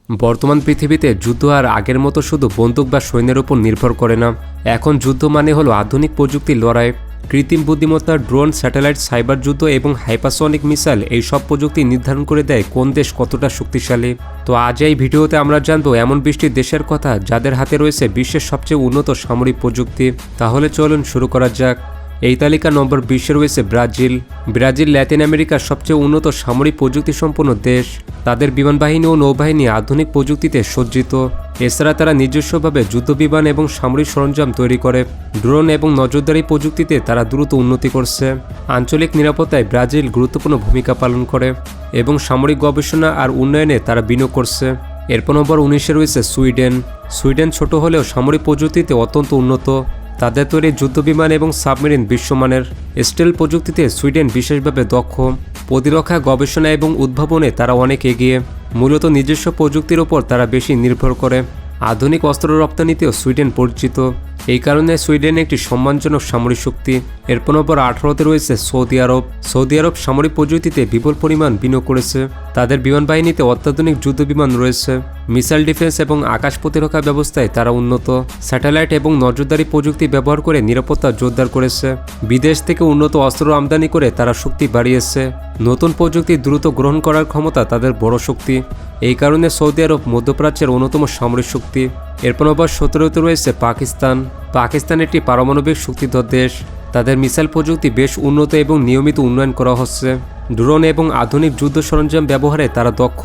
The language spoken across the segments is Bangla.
বর্তমান পৃথিবীতে যুদ্ধ আর আগের মতো শুধু বন্দুক বা সৈন্যের উপর নির্ভর করে না। এখন যুদ্ধ মানে হলো আধুনিক প্রযুক্তির লড়াই। কৃত্রিম বুদ্ধিমত্তা, ড্রোন, স্যাটেলাইট, সাইবার যুদ্ধ এবং হাইপারসনিক মিসাইল, এই সব প্রযুক্তি নির্ধারণ করে দেয় কোন দেশ কতটা শক্তিশালী। তো আজ এই ভিডিওতে আমরা জানবো এমন 20টি দেশের কথা যাদের হাতে রয়েছে বিশ্বের সবচেয়ে উন্নত সামরিক প্রযুক্তি। তাহলে চলুন শুরু করা যাক। এই তালিকা নম্বর 20-এ রয়েছে ব্রাজিল। ব্রাজিল ল্যাতিন আমেরিকার সবচেয়ে উন্নত সামরিক প্রযুক্তি সম্পন্ন দেশ। তাদের বিমানবাহিনী ও নৌবাহিনী আধুনিক প্রযুক্তিতে সজ্জিত। এছাড়া তারা নিজস্বভাবে যুদ্ধবিমান এবং সামরিক সরঞ্জাম তৈরি করে। ড্রোন এবং নজরদারি প্রযুক্তিতে তারা দ্রুত উন্নতি করছে। আঞ্চলিক নিরাপত্তায় ব্রাজিল গুরুত্বপূর্ণ ভূমিকা পালন করে এবং সামরিক গবেষণা আর উন্নয়নে তারা বিনিয়োগ করছে। এরপর নম্বর 19-এ রয়েছে সুইডেন। সুইডেন ছোট হলেও সামরিক প্রযুক্তিতে অত্যন্ত উন্নত। তাদের তৈরি যুদ্ধবিমান এবং সাবমেরিন বিশ্বমানের। স্টিল প্রযুক্তিতে সুইডেন বিশেষভাবে দক্ষ। প্রতিরক্ষা গবেষণা এবং উদ্ভাবনে তারা অনেক এগিয়ে। মূলত নিজস্ব প্রযুক্তির ওপর তারা বেশি নির্ভর করে। আধুনিক অস্ত্র রপ্তানিতেও সুইডেন পরিচিত। এই কারণে সুইডেন একটি সম্মানজনক সামরিক শক্তি। এরপর নম্বর 18-তে রয়েছে সৌদি আরব। সৌদি আরব সামরিক প্রযুক্তিতে বিপুল পরিমাণ বিনিয়োগ করেছে। তাদের বিমান বাহিনীতে অত্যাধুনিক যুদ্ধবিমান রয়েছে। মিসাইল ডিফেন্স এবং আকাশ প্রতিরক্ষা ব্যবস্থায় তারা উন্নত। স্যাটেলাইট এবং নজরদারি প্রযুক্তি ব্যবহার করে নিরাপত্তা জোরদার করেছে। বিদেশ থেকে উন্নত অস্ত্র আমদানি করে তারা শক্তি বাড়িয়েছে। নতুন প্রযুক্তি দ্রুত গ্রহণ করার ক্ষমতা তাদের বড় শক্তি। এই কারণে সৌদি আরব মধ্যপ্রাচ্যের অন্যতম সামরিক শক্তি। এরপর নম্বর 17-তে রয়েছে পাকিস্তান। পাকিস্তান একটি পারমাণবিক শক্তিধর দেশ। তাদের মিসাইল প্রযুক্তি বেশ উন্নত এবং নিয়মিত উন্নয়ন করা হচ্ছে। ড্রোন এবং আধুনিক যুদ্ধ সরঞ্জাম ব্যবহারে তারা দক্ষ।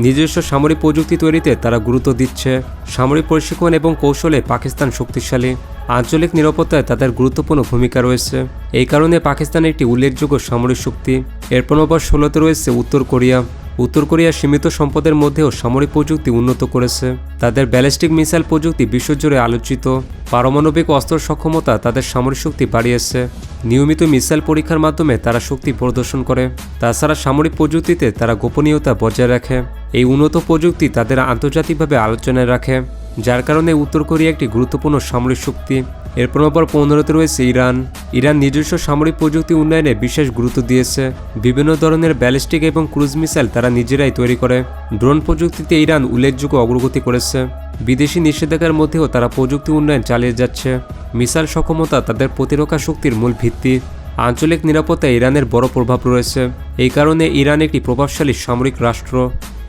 নিজস্ব সামরিক প্রযুক্তি তৈরিতে তারা গুরুত্ব দিচ্ছে। সামরিক প্রশিক্ষণ এবং কৌশলে পাকিস্তান শক্তিশালী। আঞ্চলিক নিরাপত্তায় তাদের গুরুত্বপূর্ণ ভূমিকা রয়েছে। এই কারণে পাকিস্তান একটি উল্লেখযোগ্য সামরিক শক্তি। এরপর নম্বর 16-তে রয়েছে উত্তর কোরিয়া। উত্তর কোরিয়া সীমিত সম্পদের মধ্যেও সামরিক প্রযুক্তি উন্নত করেছে। তাদের ব্যালিস্টিক মিসাইল প্রযুক্তি বিশ্বজুড়ে আলোচিত। পারমাণবিক অস্ত্র সক্ষমতা তাদের সামরিক শক্তি বাড়িয়েছে। নিয়মিত মিসাইল পরীক্ষার মাধ্যমে তারা শক্তি প্রদর্শন করে। তাছাড়া সামরিক প্রযুক্তিতে তারা গোপনীয়তা বজায় রাখে। এই উন্নত প্রযুক্তি তাদের আন্তর্জাতিকভাবে আলোচনায় রাখে, যার কারণে উত্তর কোরিয়া একটি গুরুত্বপূর্ণ সামরিক শক্তি। এরপর নম্বর 15-তে রয়েছে ইরান। ইরান নিজস্ব সামরিক প্রযুক্তি উন্নয়নে বিশেষ গুরুত্ব দিয়েছে। বিভিন্ন ধরনের ব্যালিস্টিক এবং ক্রুজ মিসাইল তারা নিজেরাই তৈরি করে। ড্রোন প্রযুক্তিতে ইরান উল্লেখযোগ্য অগ্রগতি করেছে। বিদেশি নিষেধাজ্ঞার মধ্যেও তারা প্রযুক্তি উন্নয়ন চালিয়ে যাচ্ছে। মিসাইল সক্ষমতা তাদের প্রতিরক্ষা শক্তির মূল ভিত্তি। আঞ্চলিক নিরাপত্তায় ইরানের বড় প্রভাব রয়েছে। এই কারণে ইরান একটি প্রভাবশালী সামরিক রাষ্ট্র।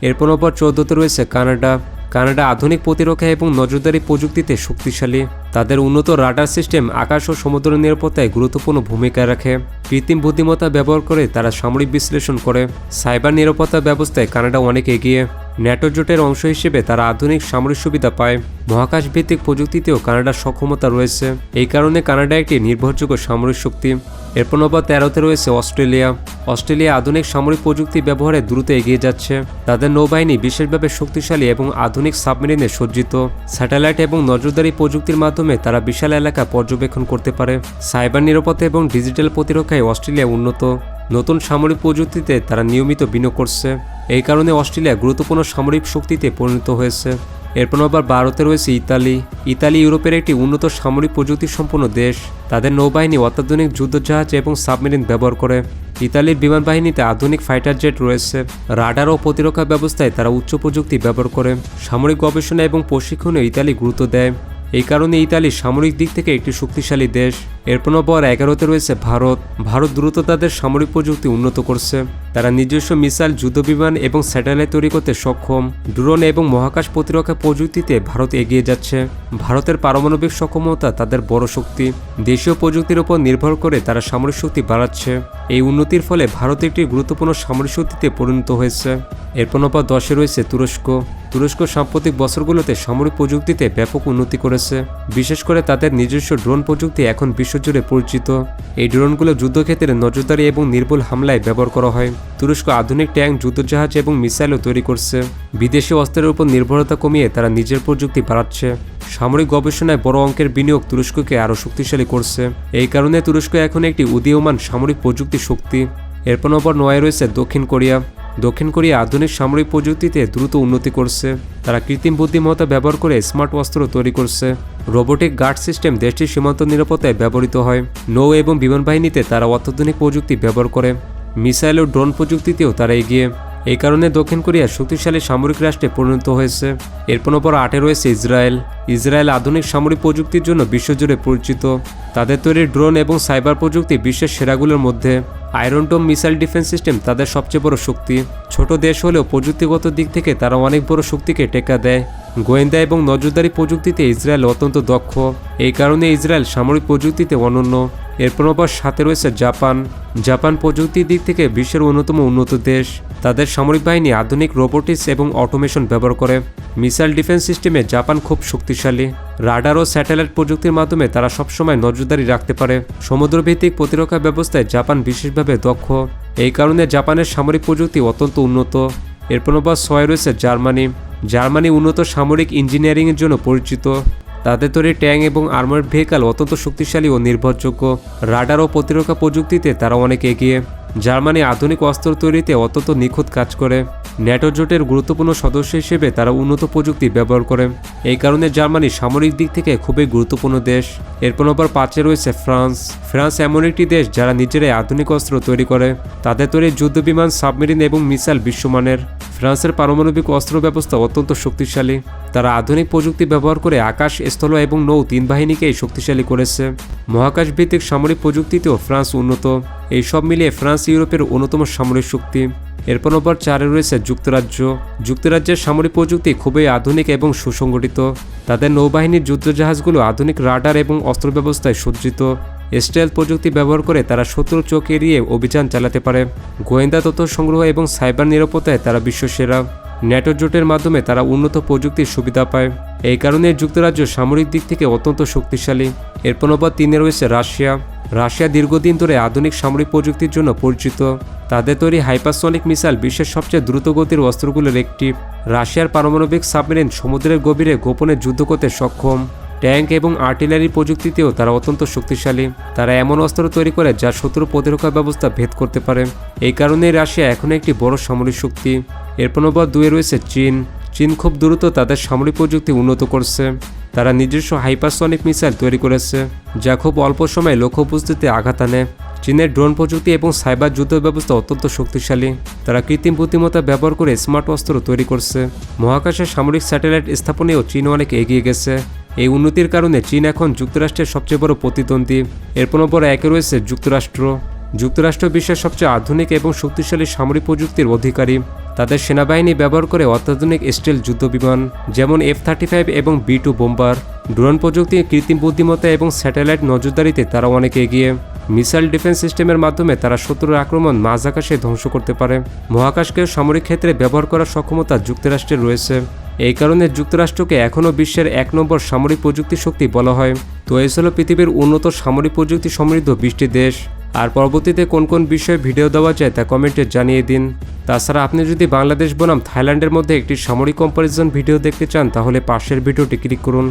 এরপর নম্বর 14-তে রয়েছে কানাডা। কানাডা আধুনিক প্রতিরক্ষা এবং নজরদারি প্রযুক্তিতে শক্তিশালী। তাদের উন্নত রাডার সিস্টেম আকাশ ও সমুদ্র নিরাপত্তায় গুরুত্বপূর্ণ ভূমিকা রাখে। কৃত্রিম বুদ্ধিমত্তা ব্যবহার করে তারা সামরিক বিশ্লেষণ করে। সাইবার নিরাপত্তা ব্যবস্থায় কানাডা অনেক এগিয়ে। ন্যাটো জোটের অংশ হিসেবে তারা আধুনিক সামরিক সুবিধা পায়। মহাকাশ ভিত্তিক প্রযুক্তিতেও কানাডার সক্ষমতা রয়েছে। এই কারণে কানাডা একটি নির্ভরযোগ্য সামরিক শক্তি। এরপর নম্বর 13-তে রয়েছে অস্ট্রেলিয়া। অস্ট্রেলিয়া আধুনিক সামরিক প্রযুক্তি ব্যবহারে দ্রুত এগিয়ে যাচ্ছে। তাদের নৌবাহিনী বিশেষভাবে শক্তিশালী এবং আধুনিক সাবমেরিনে সজ্জিত। স্যাটেলাইট এবং নজরদারি প্রযুক্তির মাধ্যমে তারা বিশাল এলাকা পর্যবেক্ষণ করতে পারে। সাইবার নিরাপত্তা এবং ডিজিটাল প্রতিরক্ষায় অস্ট্রেলিয়া উন্নত। নতুন সামরিক প্রযুক্তিতে তারা নিয়মিত বিনিয়োগ করছে। এই কারণে অস্ট্রেলিয়া গুরুত্বপূর্ণ সামরিক শক্তিতে পরিণত হয়েছে। এরপর নম্বর 12-তে রয়েছে ইতালি। ইতালি ইউরোপের একটি উন্নত সামরিক প্রযুক্তি সম্পন্ন দেশ। তাদের নৌবাহিনী অত্যাধুনিক যুদ্ধজাহাজ এবং সাবমেরিন ব্যবহার করে। ইতালির বিমান বাহিনীতে আধুনিক ফাইটার জেট রয়েছে। রাডার ও প্রতিরক্ষা ব্যবস্থায় তারা উচ্চ প্রযুক্তি ব্যবহার করে। সামরিক গবেষণা এবং প্রশিক্ষণে ইতালি গুরুত্ব দেয়। এই কারণে ইতালি সামরিক দিক থেকে একটি শক্তিশালী দেশ। এরপর নম্বর 11-তে রয়েছে ভারত। ভারত দ্রুত তাদের সামরিক প্রযুক্তি উন্নত করছে। তারা নিজস্ব মিসাইল, যুদ্ধবিমান এবং স্যাটেলাইট তৈরি করতে সক্ষম। ড্রোন এবং মহাকাশ প্রতিরক্ষা প্রযুক্তিতে ভারত এগিয়ে যাচ্ছে। ভারতের পারমাণবিক সক্ষমতা তাদের বড় শক্তি। দেশীয় প্রযুক্তির উপর নির্ভর করে তারা সামরিক শক্তি বাড়াচ্ছে। এই উন্নতির ফলে ভারত একটি গুরুত্বপূর্ণ সামরিক শক্তিতে পরিণত হয়েছে। এরপর নম্বর 10-এ রয়েছে তুরস্ক। তুরস্ক সাম্প্রতিক বছরগুলোতে সামরিক প্রযুক্তিতে ব্যাপক উন্নতি করেছে। বিশেষ করে তাদের নিজস্ব ড্রোন প্রযুক্তি এখন বিশ্বজুড়ে পরিচিত। এই ড্রোনগুলো যুদ্ধক্ষেত্রে নজরদারি এবং নির্ভুল হামলায় ব্যবহার করা হয়। তুরস্ক আধুনিক ট্যাঙ্ক, যুদ্ধজাহাজ এবং মিসাইলও তৈরি করছে। বিদেশি অস্ত্রের উপর নির্ভরতা কমিয়ে তারা নিজের প্রযুক্তি বাড়াচ্ছে। সামরিক গবেষণায় বড় অঙ্কের বিনিয়োগ তুরস্ককে আরও শক্তিশালী করছে। এই কারণে তুরস্ক এখন একটি উদীয়মান সামরিক প্রযুক্তি শক্তি। এরপর নম্বর 9-এ রয়েছে দক্ষিণ কোরিয়া। দক্ষিণ কোরিয়া আধুনিক সামরিক প্রযুক্তিতে দ্রুত উন্নতি করছে। তারা কৃত্রিম বুদ্ধিমত্তা ব্যবহার করে স্মার্ট অস্ত্র তৈরি করছে। রোবোটিক গার্ড সিস্টেম দেশটির সীমান্ত নিরাপত্তায় ব্যবহৃত হয়। নৌ এবং বিমান বাহিনীতে তারা অত্যাধুনিক প্রযুক্তি ব্যবহার করে। মিসাইল ও ড্রোন প্রযুক্তিতেও তারা এগিয়ে। এই কারণে দক্ষিণ কোরিয়া শক্তিশালী সামরিক রাষ্ট্রে পরিণত হয়েছে। এরপর 8-এ রয়েছে ইসরায়েল। ইসরায়েল আধুনিক সামরিক প্রযুক্তির জন্য বিশ্বজুড়ে পরিচিত। তাদের তৈরি ড্রোন এবং সাইবার প্রযুক্তি বিশ্বের সেরাগুলোর মধ্যে। আয়রন ডোম মিসাইল ডিফেন্স সিস্টেম তাদের সবচেয়ে বড় শক্তি। ছোট দেশ হলেও প্রযুক্তিগত দিক থেকে তারা অনেক বড় শক্তিকে টেক্কা দেয়। গোয়েন্দা এবং নজরদারি প্রযুক্তিতে ইসরায়েল অত্যন্ত দক্ষ। এই কারণে ইসরায়েল সামরিক প্রযুক্তিতে অনন্য। এরপর 7-এ রয়েছে জাপান। জাপান প্রযুক্তির দিক থেকে বিশ্বের অন্যতম উন্নত দেশ। তাদের সামরিক বাহিনী আধুনিক রোবোটিক্স এবং অটোমেশন ব্যবহার করে। মিসাইল ডিফেন্স সিস্টেমে জাপান খুব শক্তিশালী। রাডার ও স্যাটেলাইট প্রযুক্তির মাধ্যমে তারা সবসময় নজরদারি রাখতে পারে। সমুদ্রভিত্তিক প্রতিরক্ষা ব্যবস্থায় জাপান বিশেষভাবে দক্ষ। এই কারণে জাপানের সামরিক প্রযুক্তি অত্যন্ত উন্নত। এরপর 6-এ রয়েছে জার্মানি। জার্মানি উন্নত সামরিক ইঞ্জিনিয়ারিংয়ের জন্য পরিচিত। তাদের তৈরি ট্যাঙ্ক এবং আর্মার্ড ভেহিকল অত্যন্ত শক্তিশালী ও নির্ভরযোগ্য। রাডার ও প্রতিরক্ষা প্রযুক্তিতে তারা অনেক এগিয়ে। জার্মানি আধুনিক অস্ত্র তৈরিতে অত্যন্ত নিখুঁত কাজ করে। ন্যাটো জোটের গুরুত্বপূর্ণ সদস্য হিসেবে তারা উন্নত প্রযুক্তি ব্যবহার করে। এই কারণে জার্মানি সামরিক দিক থেকে খুবই গুরুত্বপূর্ণ দেশ। এরপর 5-এ রয়েছে ফ্রান্স। ফ্রান্স এমন একটি দেশ যারা নিজেরাই আধুনিক অস্ত্র তৈরি করে। তাদের তৈরি যুদ্ধবিমান, সাবমেরিন এবং মিসাইল বিশ্বমানের। ফ্রান্সের পারমাণবিক অস্ত্র ব্যবস্থা অত্যন্ত শক্তিশালী। তারা আধুনিক প্রযুক্তি ব্যবহার করে আকাশ, স্থল এবং নৌ 3 বাহিনীকেই শক্তিশালী করেছে। মহাকাশ ভিত্তিক সামরিক প্রযুক্তিতেও ফ্রান্স উন্নত। এই সব মিলিয়ে ফ্রান্স ইউরোপের অন্যতম সামরিক শক্তি। এরপর 4-এ রয়েছে যুক্তরাজ্য। যুক্তরাজ্যের সামরিক প্রযুক্তি খুবই আধুনিক এবং সুসংগঠিত। তাদের নৌবাহিনীর যুদ্ধজাহাজগুলো আধুনিক রাডার এবং অস্ত্র ব্যবস্থায় সজ্জিত। স্টেলথ প্রযুক্তি ব্যবহার করে তারা শত্রুর চোখ এড়িয়ে অভিযান চালাতে পারে। গোয়েন্দা তথ্য সংগ্রহ এবং সাইবার নিরাপত্তায় তারা বিশ্বসেরা। ন্যাটো জোটের মাধ্যমে তারা উন্নত প্রযুক্তির সুবিধা পায়। এই কারণে যুক্তরাজ্য সামরিক দিক থেকে অত্যন্ত শক্তিশালী। এরপর 3-এ রয়েছে রাশিয়া। রাশিয়া দীর্ঘদিন ধরে আধুনিক সামরিক প্রযুক্তির জন্য পরিচিত। তাদের তৈরি হাইপারসনিক মিসাইল বিশ্বের সবচেয়ে দ্রুতগতির অস্ত্রগুলোর একটি। রাশিয়ার পারমাণবিক সাবমেরিন সমুদ্রের গভীরে গোপনে যুদ্ধ করতে সক্ষম। ট্যাঙ্ক এবং আর্টিলারি প্রযুক্তিতেও তারা অত্যন্ত শক্তিশালী। তারা এমন অস্ত্র তৈরি করে যা শত্রুর প্রতিরক্ষা ব্যবস্থা ভেদ করতে পারে। এই কারণেই রাশিয়া এখন একটি বড় সামরিক শক্তি। এরপর 2-এ রয়েছে চীন। চীন খুব দ্রুত তাদের সামরিক প্রযুক্তি উন্নত করছে। তারা নিজস্ব হাইপারসনিক মিসাইল তৈরি করেছে, যা খুব অল্প সময়ে লক্ষ্য উপস্থিতিতে আঘাত আনে। চীনের ড্রোন প্রযুক্তি এবং সাইবার যুদ্ধ ব্যবস্থা অত্যন্ত শক্তিশালী। তারা কৃত্রিম বুদ্ধিমত্তা ব্যবহার করে স্মার্ট অস্ত্র তৈরি করছে। মহাকাশে সামরিক স্যাটেলাইট স্থাপনেও চীন অনেক এগিয়ে গেছে। এই উন্নতির কারণে চীন এখন যুক্তরাষ্ট্রের সবচেয়ে বড় প্রতিদ্বন্দ্বী। এরপর 1-এ রয়েছে যুক্তরাষ্ট্র। যুক্তরাষ্ট্র বিশ্বের সবচেয়ে আধুনিক এবং শক্তিশালী সামরিক প্রযুক্তির অধিকারী। তাদের সেনাবাহিনী ব্যবহার করে অত্যাধুনিক স্টিল যুদ্ধবিমান, যেমন F-35 এবং B-2 বোম্বার। ড্রোন প্রযুক্তি, কৃত্রিম বুদ্ধিমত্তা এবং স্যাটেলাইট নজরদারিতে তারা অনেক এগিয়ে। মিসাইল ডিফেন্স সিস্টেমের মাধ্যমে তারা শত্রুর আক্রমণ মাঝ আকাশে ধ্বংস করতে পারে। মহাকাশকে সামরিক ক্ষেত্রে ব্যবহার করার সক্ষমতা যুক্তরাষ্ট্রের রয়েছে। এই কারণে যুক্তরাষ্ট্রকে এখনও বিশ্বের 1 নম্বর সামরিক প্রযুক্তি শক্তি বলা হয়। তো এই ছিল পৃথিবীর উন্নত সামরিক প্রযুক্তি সমৃদ্ধ 20টি দেশ। আর পরবর্তীতে কোন কোন বিষয়ে ভিডিও দেওয়া যায় তা কমেন্টে জানিয়ে দিন। তাছাড়া আপনি যদি বাংলাদেশ বনাম থাইল্যান্ডের মধ্যে একটি সামরিক কম্পারিজন ভিডিও দেখতে চান তাহলে পাশের ভিডিওটি ক্লিক করুন।